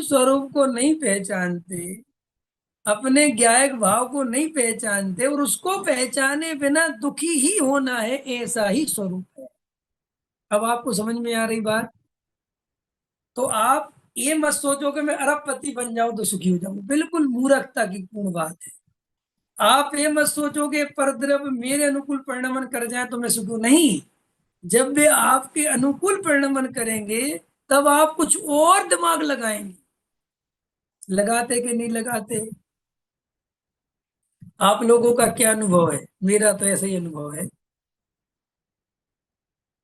स्वरूप को नहीं पहचानते, अपने ज्ञायक भाव को नहीं पहचानते, और उसको पहचाने बिना दुखी ही होना है, ऐसा ही स्वरूप है। अब आपको समझ में आ रही बात? तो आप ये मत सोचो कि मैं अरबपति बन जाऊं तो सुखी हो जाऊं, बिल्कुल मूर्खता की पूर्ण बात है। आप ये मत सोचो कि परद्रव्य मेरे अनुकूल परिणमन कर जाए तो मैं सुखी हूं, नहीं। जब वे आपके अनुकूल परिणमन करेंगे तब आप कुछ और दिमाग लगाएंगे। लगाते कि नहीं लगाते? आप लोगों का क्या अनुभव है? मेरा तो ऐसा ही अनुभव है,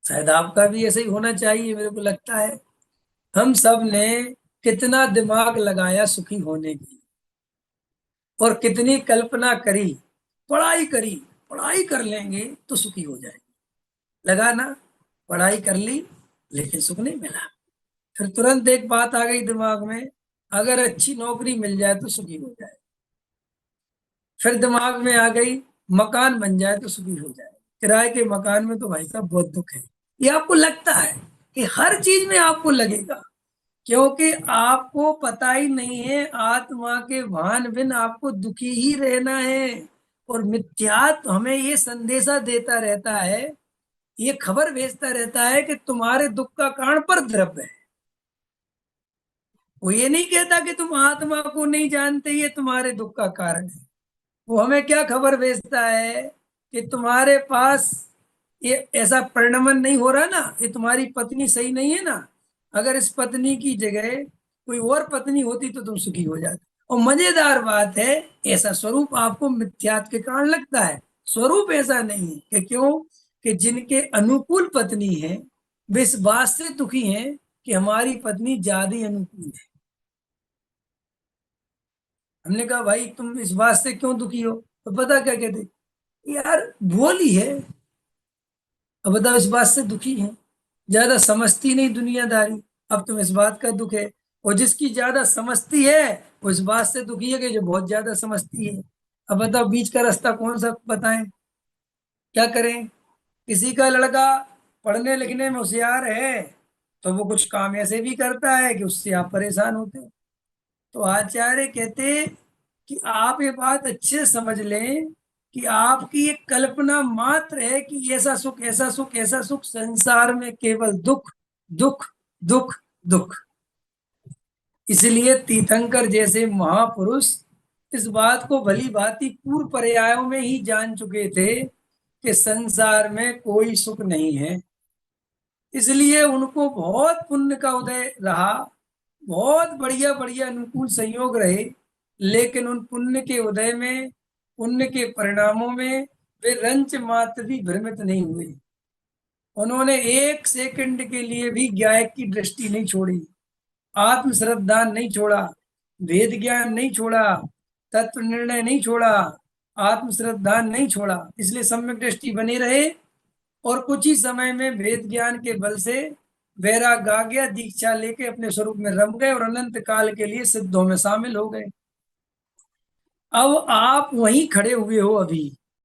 शायद आपका भी ऐसा ही होना चाहिए, मेरे को लगता है। हम सब ने कितना दिमाग लगाया सुखी होने की, और कितनी कल्पना करी, पढ़ाई करी, पढ़ाई कर लेंगे तो सुखी हो जाएंगे। लगा ना? पढ़ाई कर ली लेकिन सुख नहीं मिला। फिर तुरंत एक बात आ गई दिमाग में, अगर अच्छी नौकरी मिल जाए तो सुखी हो जाए। फिर दिमाग में आ गई, मकान बन जाए तो सुखी हो जाए। किराए के मकान में तो भाई साहब बहुत दुख है। ये आपको लगता है कि हर चीज में आपको लगेगा, क्योंकि आपको पता ही नहीं है आत्मा के भान बिन आपको दुखी ही रहना है। और मिथ्यात्व हमें ये संदेशा देता रहता है, ये खबर भेजता रहता है कि तुम्हारे दुख का कारण पर द्रव्य है। वो ये नहीं कहता कि तुम आत्मा को नहीं जानते, ये तुम्हारे दुख का कारण है। वो हमें क्या खबर भेजता है कि तुम्हारे पास ये ऐसा परिणमन नहीं हो रहा ना, ये तुम्हारी पत्नी सही नहीं है ना, अगर इस पत्नी की जगह कोई और पत्नी होती तो तुम सुखी हो जाते। और मजेदार बात है, ऐसा स्वरूप आपको मिथ्यात्व के कारण लगता है। स्वरूप ऐसा नहीं है कि क्यों, कि जिनके अनुकूल पत्नी है वे इस बात से दुखी हैं कि हमारी पत्नी ज्यादा ही अनुकूल है। हमने कहा भाई तुम इस बात से क्यों दुखी हो? तो पता क्या कहते, यार भोली है। अब बताओ, इस बात से दुखी है, ज्यादा समझती नहीं दुनियादारी। अब तुम इस बात का दुख है। और जिसकी ज्यादा समझती है वो इस बात से दुखी है कि जो बहुत ज्यादा समझती है। अब बताओ बीच का रास्ता कौन सा बताएं? क्या करें? किसी का लड़का पढ़ने लिखने में होशियार है तो वो कुछ काम ऐसे भी करता है कि उससे आप परेशान होते हो। तो आचार्य कहते कि आप ये बात अच्छे से समझ लें कि आपकी एक कल्पना मात्र है कि ऐसा सुख, ऐसा सुख, ऐसा सुख, संसार में केवल दुख, दुख, दुख, दुख। इसलिए तीर्थंकर जैसे महापुरुष इस बात को भली भांति पूर्व पर्यायों में ही जान चुके थे कि संसार में कोई सुख नहीं है। इसलिए उनको बहुत पुण्य का उदय रहा, बहुत बढ़िया बढ़िया अनुकूल संयोग रहे, लेकिन उन पुण्य के उदय में, पुण्य के परिणामों में वे रंच मात्र भी भ्रमित नहीं हुए। उन्होंने एक सेकंड के लिए भी ज्ञायक की दृष्टि नहीं छोड़ी, आत्म श्रद्धा नहीं छोड़ा, वेद ज्ञान नहीं छोड़ा, तत्व निर्णय नहीं छोड़ा, आत्म श्रद्धा नहीं छोड़ा। इसलिए सम्यक दृष्टि बने रहे, और कुछ ही समय में वेद ज्ञान के बल से वैराग आ गया, दीक्षा लेके अपने स्वरूप में रम गए और अनंत काल के लिए सिद्धों में शामिल हो गए। अब आप वहीं खड़े हुए हो अभी,